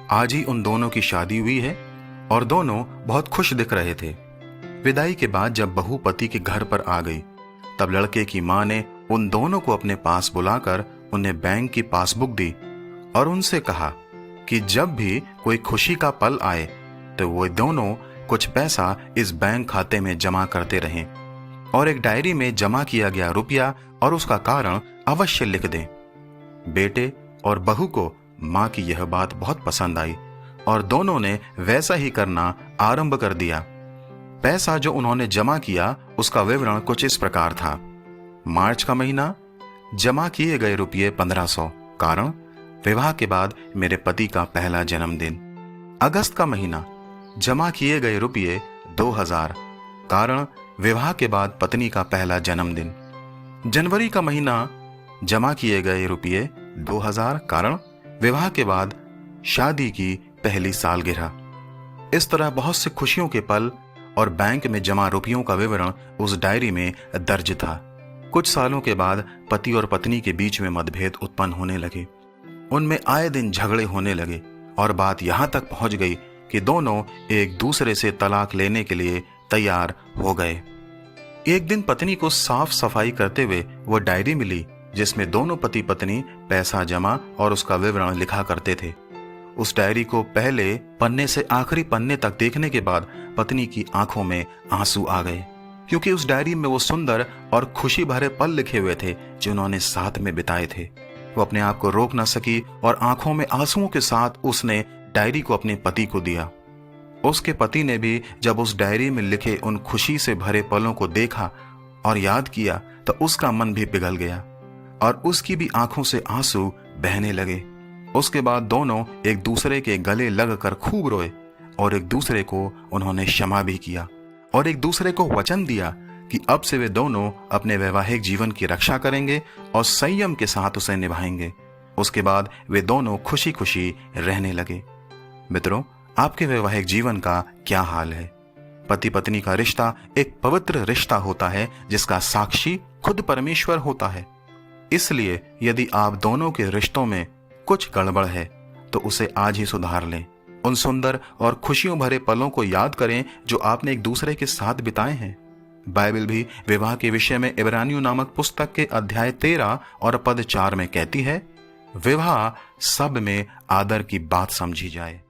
आज ही उन दोनों की शादी हुई है और दोनों बहुत खुश दिख रहे थे। विदाई के बाद जब बहू पति के घर पर आ गई, तब लड़के की मां ने उन दोनों को अपने पास बुलाकर उन्हें बैंक की पासबुक दी और उनसे कहा कि जब भी कोई खुशी का पल आए तो वो दोनों कुछ पैसा इस बैंक खाते में जमा करते रहें और एक डायरी में जमा किया गया रुपया और उसका कारण अवश्य लिख दें। बेटे और बहू को मां की यह बात बहुत पसंद आई और दोनों ने वैसा ही करना आरंभ कर दिया। पैसा जो उन्होंने जमा किया उसका विवरण कुछ इस प्रकार था। मार्च का महीना, जमा किए गए रुपये 1500, कारण विवाह के बाद मेरे पति का पहला जन्मदिन। अगस्त का महीना, जमा किए गए रुपये 2000, कारण विवाह के बाद पत्नी का पहला जन्मदिन। जनवरी का महीना, जमा किए गए रुपये 2000, कारण विवाह के बाद शादी की पहली सालगिरह। इस तरह बहुत से खुशियों के पल और बैंक में जमा रुपयों का विवरण उस डायरी में दर्ज था। कुछ सालों के बाद पति और पत्नी के बीच में मतभेद उत्पन्न होने लगे। उनमें आए दिन झगड़े होने लगे और बात यहां तक पहुंच गई कि दोनों एक दूसरे से तलाक लेने के लिए तैयार हो गए। एक दिन पत्नी को साफ सफाई करते हुए वो डायरी मिली जिसमें दोनों पति पत्नी पैसा जमा और उसका विवरण लिखा करते थे। उस डायरी को पहले पन्ने से आखिरी पन्ने तक देखने के बाद पत्नी की आंखों में आंसू आ गए, क्योंकि उस डायरी में वो सुंदर और खुशी भरे पल लिखे हुए थे जो उन्होंने साथ में बिताए थे। वो अपने आप को रोक न सकी और आंखों में आंसुओं के साथ उसने डायरी को अपने पति को दिया। उसके पति ने भी जब उस डायरी में लिखे उन खुशी से भरे पलों को देखा और याद किया तो उसका मन भी पिघल गया और उसकी भी आंखों से आंसू बहने लगे। उसके बाद दोनों एक दूसरे के गले लगकर खूब रोए और एक दूसरे को उन्होंने क्षमा भी किया और एक दूसरे को वचन दिया कि अब से वे दोनों अपने वैवाहिक जीवन की रक्षा करेंगे और संयम के साथ उसे निभाएंगे। उसके बाद वे दोनों खुशी खुशी रहने लगे। मित्रों, आपके वैवाहिक जीवन का क्या हाल है? पति पत्नी का रिश्ता एक पवित्र रिश्ता होता है जिसका साक्षी खुद परमेश्वर होता है। इसलिए यदि आप दोनों के रिश्तों में कुछ गड़बड़ है तो उसे आज ही सुधार लें। उन सुंदर और खुशियों भरे पलों को याद करें जो आपने एक दूसरे के साथ बिताए हैं। बाइबल भी विवाह के विषय में इब्रानियों नामक पुस्तक के अध्याय 13 और पद 4 में कहती है, विवाह सब में आदर की बात समझी जाए।